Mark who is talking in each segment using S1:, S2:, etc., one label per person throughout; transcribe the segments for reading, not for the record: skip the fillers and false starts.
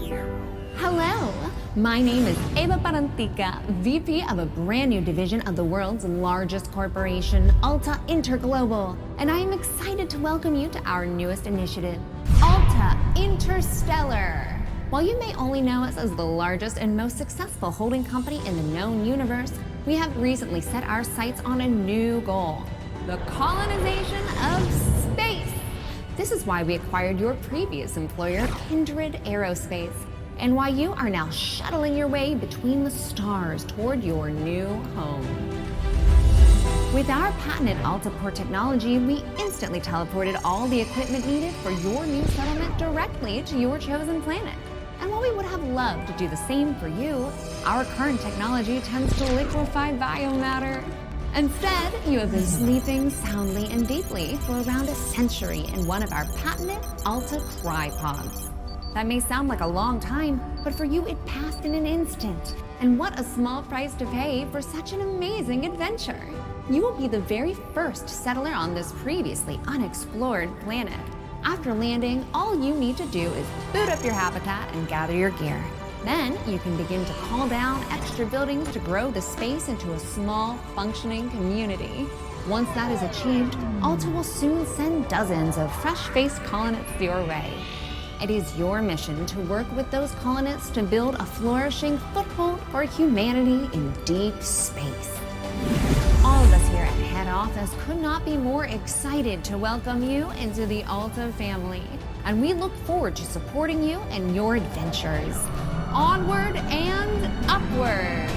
S1: Hello, my name is Eva Parantica, VP of a brand new division of the world's largest corporation, Alta Interglobal, and I am excited to welcome you to our newest initiative, Alta Interstellar. While you may only know us as the largest and most successful holding company in the known universe, we have recently set our sights on a new goal, the colonization of space. This is why we acquired your previous employer, Kindred Aerospace, and why you are now shuttling your way between the stars toward your new home. With our patented AltaPort technology, we instantly teleported all the equipment needed for your new settlement directly to your chosen planet. And while we would have loved to do the same for you, our current technology tends to liquefy biomatter. Instead, you have been sleeping soundly and deeply for around a century in one of our patented Alta Crypods. That may sound like a long time, but for you it passed in an instant. And what a small price to pay for such an amazing adventure. You will be the very first settler on this previously unexplored planet. After landing, all you need to do is boot up your habitat and gather your gear. Then you can begin to call down extra buildings to grow the space into a small, functioning community. Once that is achieved, Alta will soon send dozens of fresh-faced colonists your way. It is your mission to work with those colonists to build a flourishing foothold for humanity in deep space. All of us here at head office could not be more excited to welcome you into the Alta family, and we look forward to supporting you in your adventures. Onward and upward!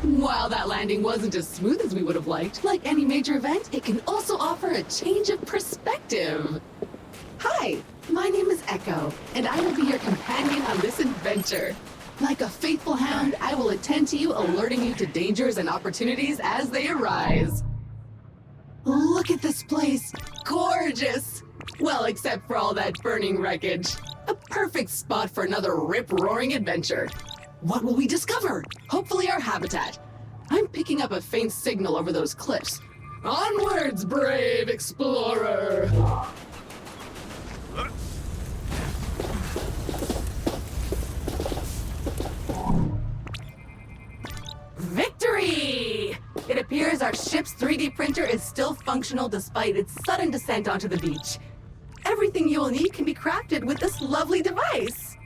S2: While that landing wasn't as smooth as we would have liked, like any major event, it can also offer a change of perspective. Hi, my name is Echo, and I will be your companion on this adventure. Like a faithful hound, I will attend to you, alerting you to dangers and opportunities as they arise. Look at this place. Gorgeous! Well, except for all that burning wreckage. A perfect spot for another rip-roaring adventure. What will we discover? Hopefully our habitat. I'm picking up a faint signal over those cliffs. Onwards, brave explorer! Victory! It appears our ship's 3D printer is still functional despite its sudden descent onto the beach. Everything you will need can be crafted with this lovely device.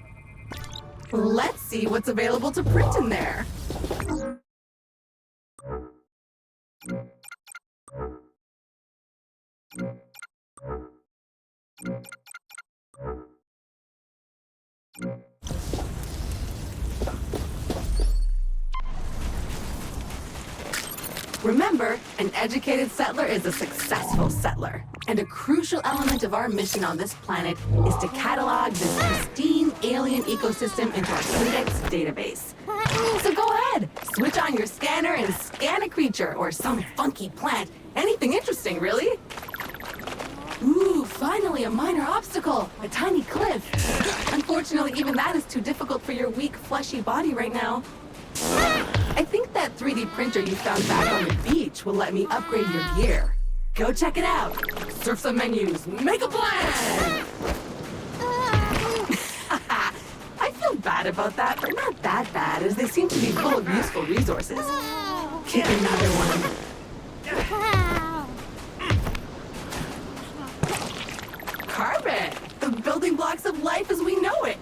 S2: Let's see what's available to print in there. Remember, an educated settler is a successful settler. And a crucial element of our mission on this planet is to catalog this pristine alien ecosystem into our index database. So go ahead, switch on your scanner and scan a creature or some funky plant. Anything interesting, really. Ooh, finally a minor obstacle, a tiny cliff. Unfortunately, even that is too difficult for your weak, fleshy body right now. I think that 3D printer you found back on the beach will let me upgrade your gear. Go check it out. Surf some menus, make a plan! I feel bad bad about that, but not that bad, as they seem to be full of useful resources. Get another one. Carbon! The building blocks of life as we know it!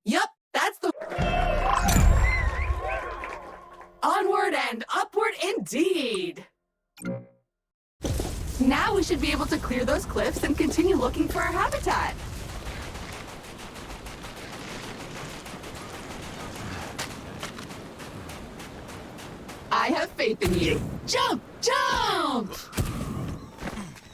S2: Yup, that's the... Onward and upward indeed! Now we should be able to clear those cliffs and continue looking for our habitat. I have faith in you. Jump! Jump!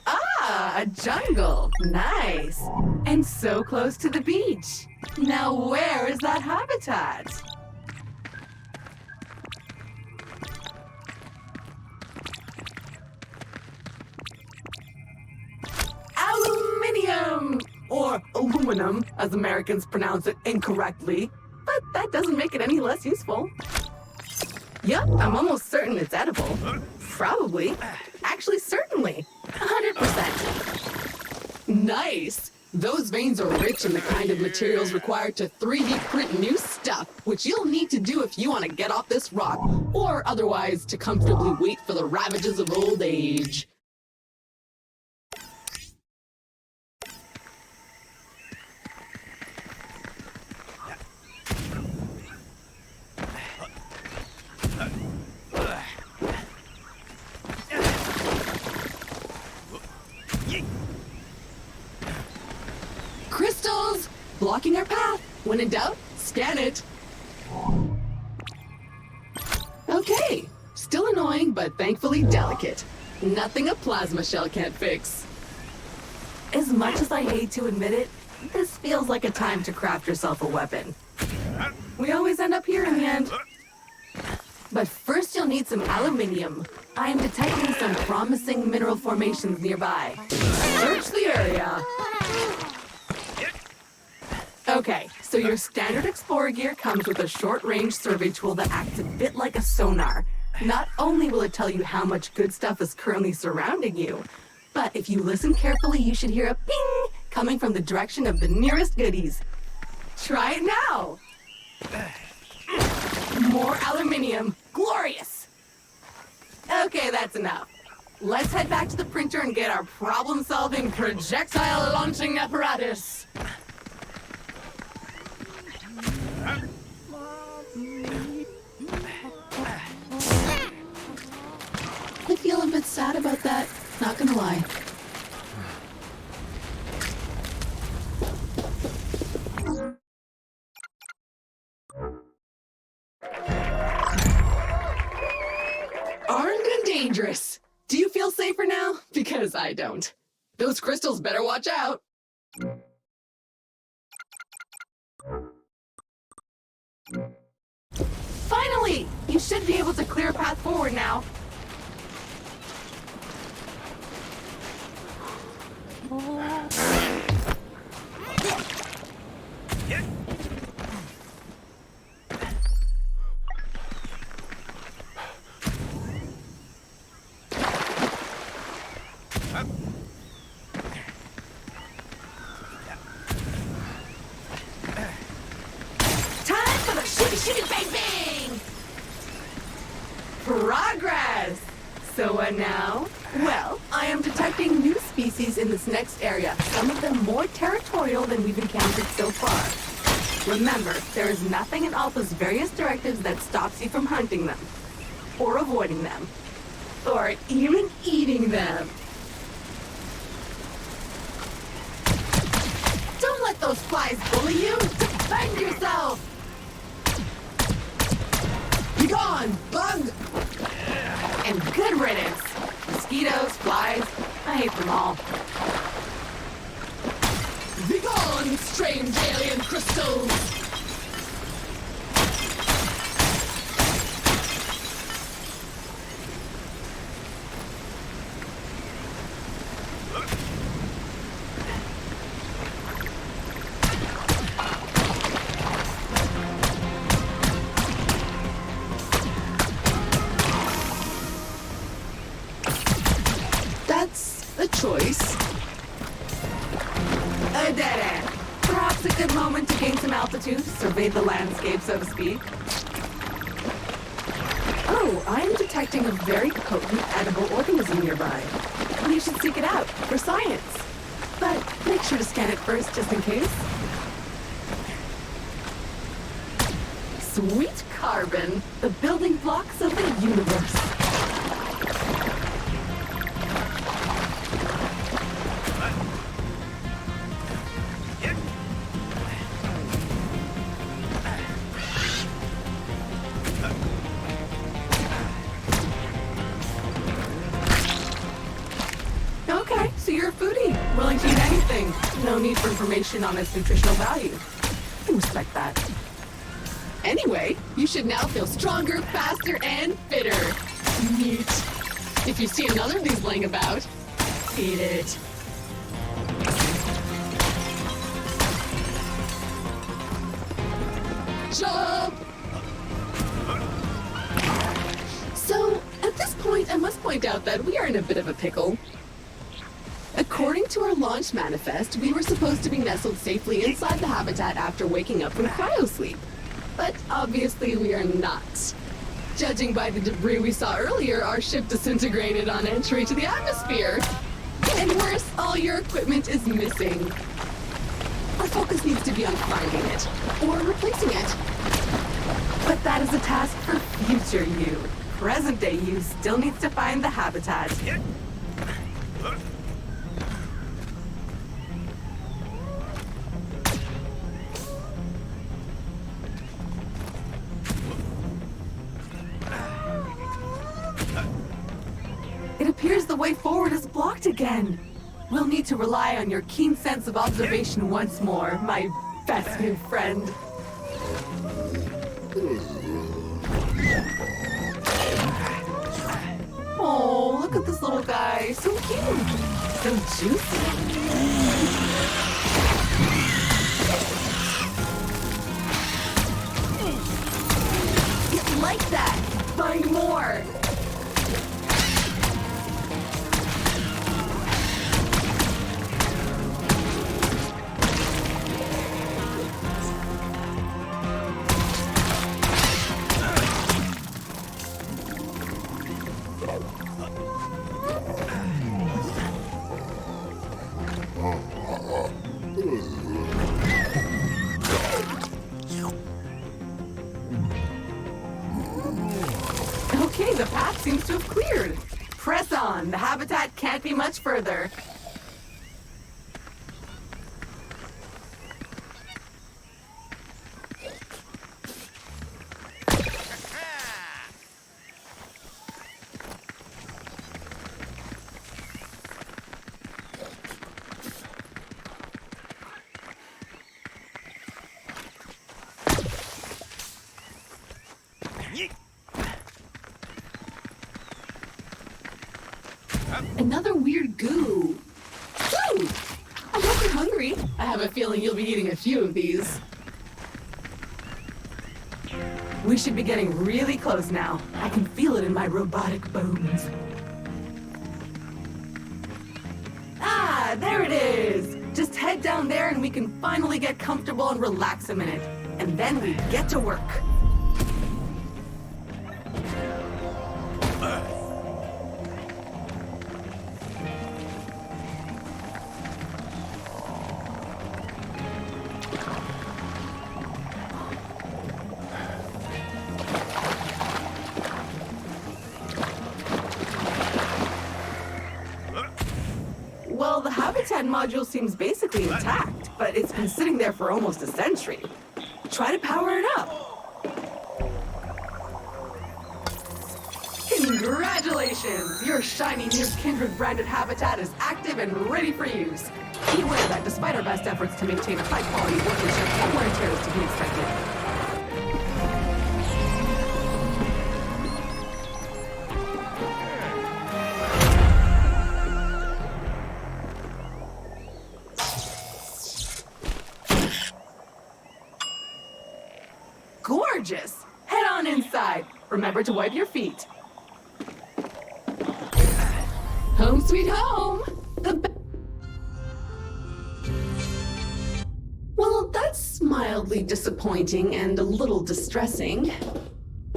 S2: Ah, a jungle. Nice. And so close to the beach. Now where is that habitat? Aluminium! Or aluminum, as Americans pronounce it incorrectly. But that doesn't make it any less useful. Yup, I'm almost certain it's edible. Probably. Actually, certainly. 100%. Nice! Those veins are rich in the kind of materials required to 3D print new stuff, which you'll need to do if you want to get off this rock, or otherwise to comfortably wait for the ravages of old age. Crystals! Blocking our path. When in doubt, scan it. Okay. Still annoying, but thankfully delicate. Nothing a plasma shell can't fix. As much as I hate to admit it, this feels like a time to craft yourself a weapon. We always end up here in the end. But first you'll need some aluminium. I am detecting some promising mineral formations nearby. Search the area. Okay, so your standard explorer gear comes with a short-range survey tool that acts a bit like a sonar. Not only will it tell you how much good stuff is currently surrounding you, but if you listen carefully, you should hear a ping coming from the direction of the nearest goodies. Try it now! More aluminium. Glorious! Okay, that's enough. Let's head back to the printer and get our problem-solving projectile launching apparatus. I feel a bit sad about that, not gonna lie. Armed and dangerous. Do you feel safer now? Because I don't. Those crystals better watch out. Finally! You should be able to clear a path forward now. Time for the shooty bang bang! Progress! So what now? Well, I am detecting new species in this next area, some of them more territorial than we've encountered so far. Remember, there is nothing in Alpha's various directives that stops you from hunting them, or avoiding them, or even eating them. Don't let those flies bully you! Defend yourself! Be gone, bug! And good riddance! Mosquitoes, flies, I hate them all. Be gone, strange alien crystals! a choice. A dead end. Perhaps a good moment to gain some altitude, survey the landscape, so to speak. Oh, I'm detecting a very potent edible organism nearby. We should seek it out for science. But make sure to scan it first, just in case. Sweet carbon, the building blocks of the universe. Okay, so you're a foodie, willing to eat anything. No need for information on its nutritional value. I can respect that. Anyway, you should now feel stronger, faster, and fitter. Neat. If you see another of these laying about, eat it. Jump! So, at this point, I must point out that we are in a bit of a pickle. According to our launch manifest, we were supposed to be nestled safely inside the habitat after waking up from cryosleep. But obviously we are not. Judging by the debris we saw earlier, our ship disintegrated on entry to the atmosphere. And worse, all your equipment is missing. Our focus needs to be on finding it, or replacing it. But that is a task for future you. Present day you still needs to find the habitat. It appears the way forward is blocked again. We'll need to rely on your keen sense of observation once more, my best new friend. Oh, look at this little guy. So cute. So juicy. It's like that. Find more. Okay, the path seems to have cleared. Press on. The habitat can't be much further. Another weird goo. Food! I hope you're hungry. I have a feeling you'll be eating a few of these. We should be getting really close now. I can feel it in my robotic bones. Ah, there it is! Just head down there and we can finally get comfortable and relax a minute. And then we get to work. Well, the habitat module seems basically intact, but it's been sitting there for almost a century. Try to power it up. Congratulations! Your shiny new Kindred branded habitat is active and ready for use. Be aware that despite our best efforts to maintain a high-quality workmanship, wear and tear is to be expected. Gorgeous! Head on inside. Remember to wipe your feet. Home sweet home! That's mildly disappointing and a little distressing.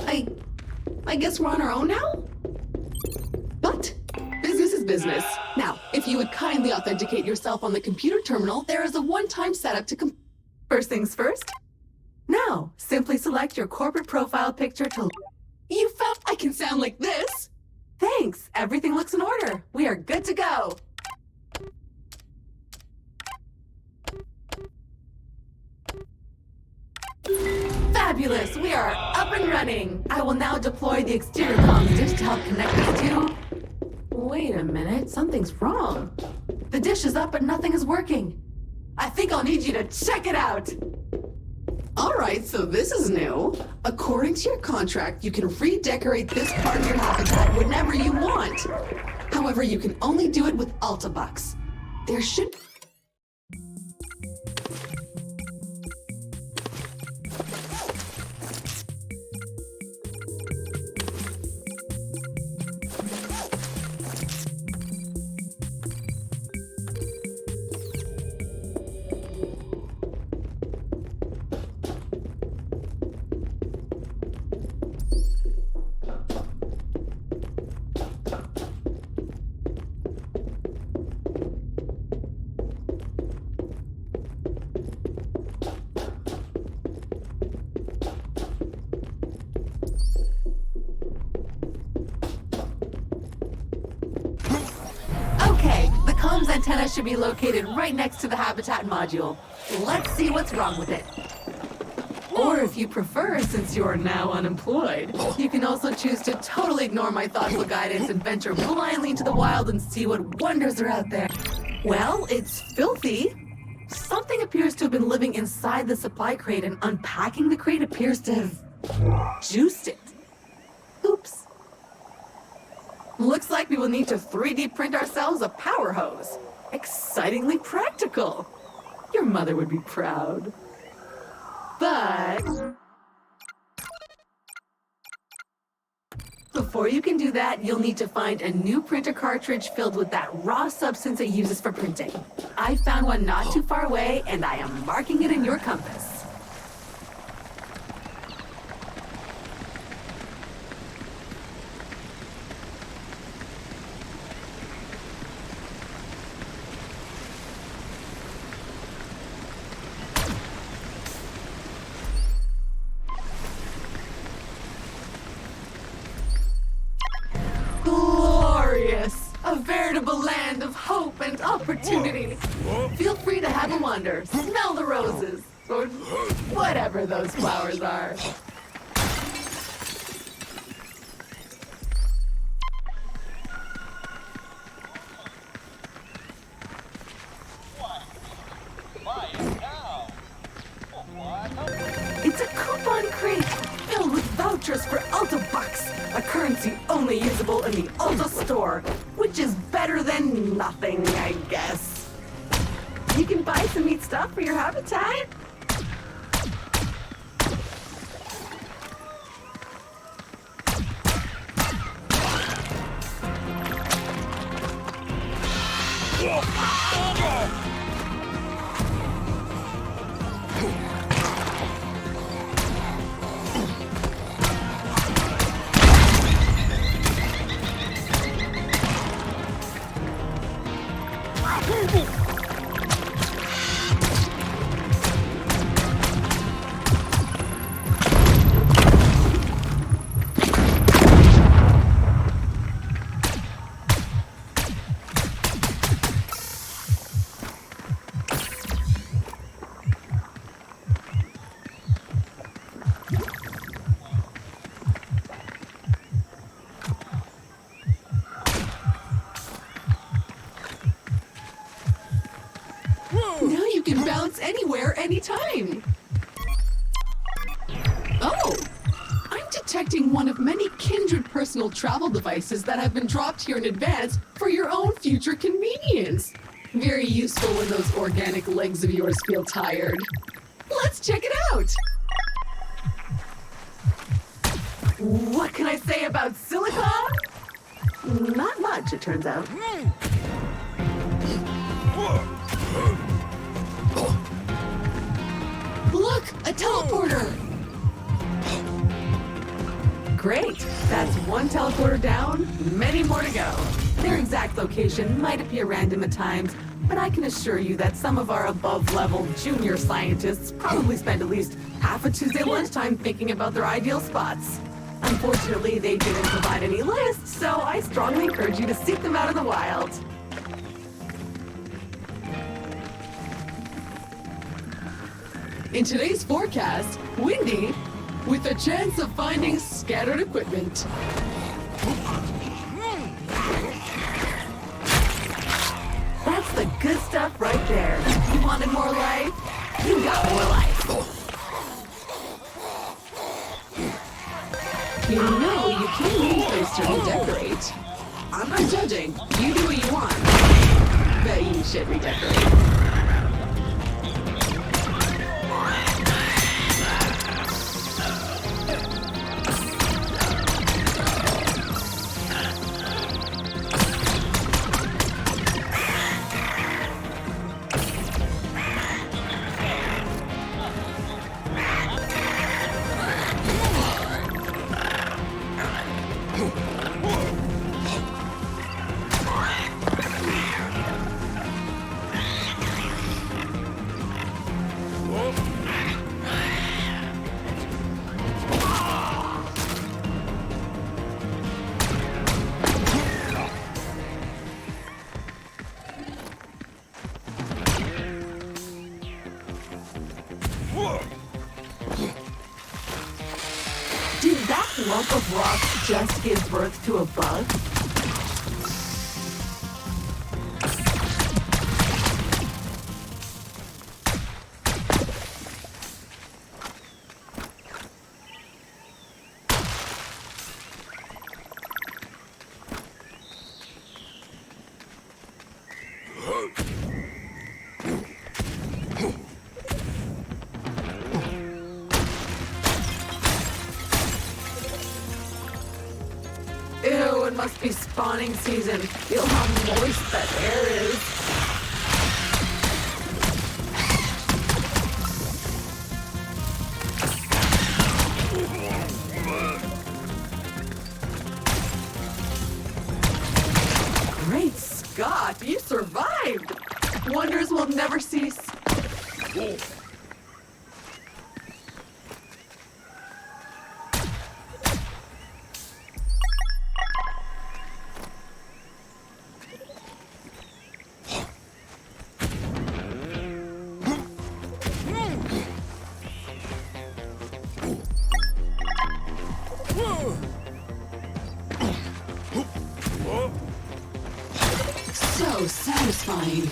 S2: I guess we're on our own now? But business is business. Now, if you would kindly authenticate yourself on the computer terminal, there is a one-time setup to First things first. Now, simply select your corporate profile picture to... You found I can sound like this? Thanks. Everything looks in order. We are good to go. Fabulous! We are up and running! I will now deploy the exterior comms dish to help connect us to... Wait a minute, something's wrong. The dish is up but nothing is working. I think I'll need you to check it out! Alright, so this is new. According to your contract, you can redecorate this part of your habitat whenever you want. However, you can only do it with Alta Bucks. There should... Antenna should be located right next to the habitat module. Let's see what's wrong with it. Or if you prefer, since you're now unemployed, you can also choose to totally ignore my thoughtful guidance and venture blindly into the wild and see what wonders are out there. Well, it's filthy. Something appears to have been living inside the supply crate, and unpacking the crate appears to have juiced it. Oops. Looks like we will need to 3D print ourselves a power hose. Excitingly practical. Your mother would be proud. But... before you can do that, you'll need to find a new printer cartridge filled with that raw substance it uses for printing. I found one not too far away, and I am marking it in your compass. A veritable land of hope and opportunity. Feel free to have a wander, smell the roses, or whatever those flowers are. It's a coupon crate filled with vouchers for Alta Bucks, a currency only usable in the Alta store, which is better than nothing, I guess. You can buy some neat stuff for your habitat. Now you can bounce anywhere, anytime. Oh, I'm detecting one of many kindred personal travel devices that have been dropped here in advance for your own future convenience. Very useful when those organic legs of yours feel tired. Let's check it out. What can I say about silicone? Not much, it turns out. Look, a teleporter! Great! That's one teleporter down, many more to go. Their exact location might appear random at times, but I can assure you that some of our above-level junior scientists probably spend at least half a Tuesday lunchtime thinking about their ideal spots. Unfortunately, they didn't provide any lists, so I strongly encourage you to seek them out in the wild. In today's forecast, windy, with a chance of finding scattered equipment. That's the good stuff right there. You wanted more life? You got more life. You know you can use this to redecorate. I'm not judging. You do what you want. But you should redecorate. Did that lump of rock just give birth to a bug? Ew, it must be spawning season. Feel how moist that air is. Great Scott, you survived! Wonders will never cease. So satisfying.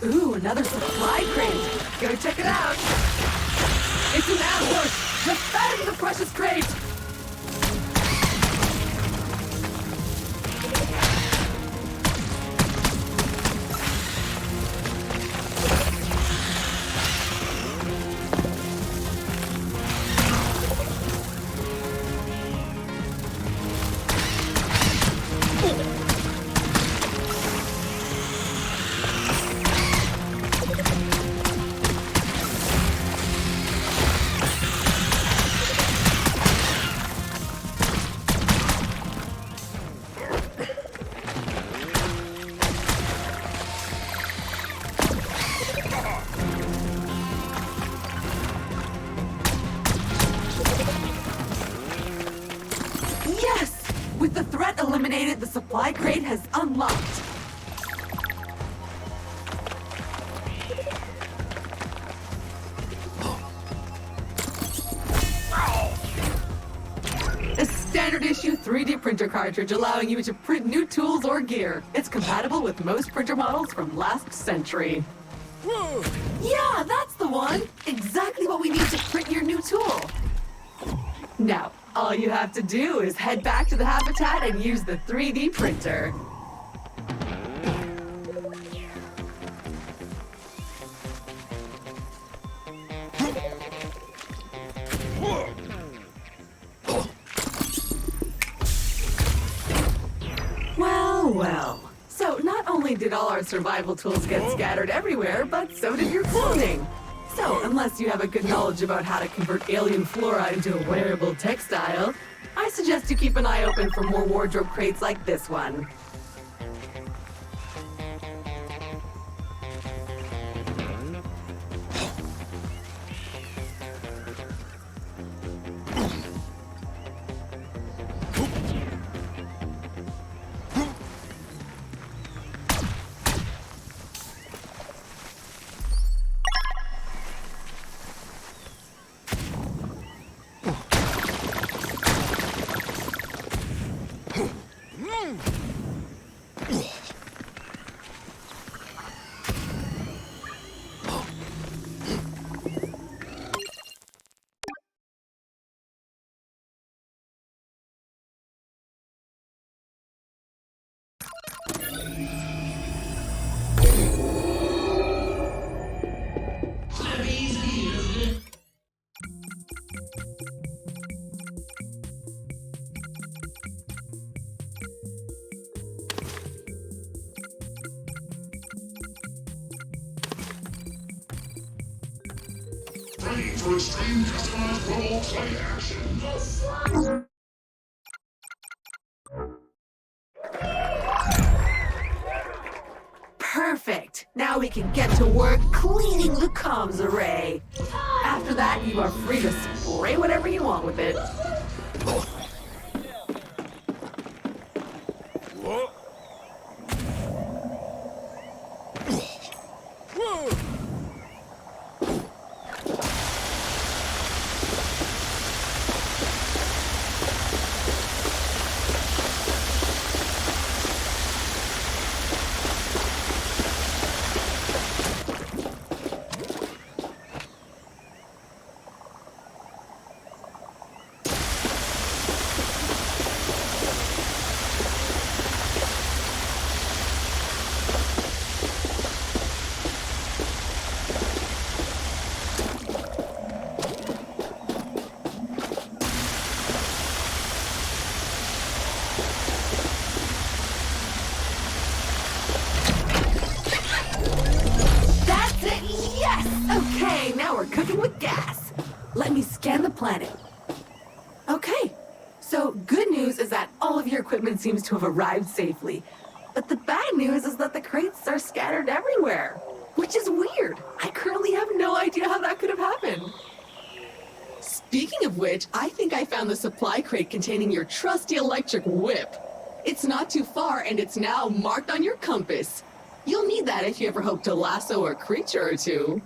S2: Ooh, another supply crate. Go check it out. It's an ambush. Defend the precious crate. Yes! With the threat eliminated, the supply crate has unlocked. A standard issue 3D printer cartridge allowing you to print new tools or gear. It's compatible with most printer models from last century. Yeah, that's the one! Exactly what we need to print your new tool. Now, all you have to do is head back to the habitat and use the 3D printer. Well, well. So not only did all our survival tools get scattered everywhere, but so did your clothing. So, unless you have a good knowledge about how to convert alien flora into a wearable textile, I suggest you keep an eye open for more wardrobe crates like this one.
S3: Ready for extreme customized role play action.
S2: Perfect! Now we can get to work cleaning the comms array. After that, you are free to spray whatever you want with it. Okay, now we're cooking with gas. Let me scan the planet. Okay, so good news is that all of your equipment seems to have arrived safely. But the bad news is that the crates are scattered everywhere, which is weird. I currently have no idea how that could have happened. Speaking of which, I think I found the supply crate containing your trusty electric whip. It's not too far and it's now marked on your compass. You'll need that if you ever hope to lasso a creature or two.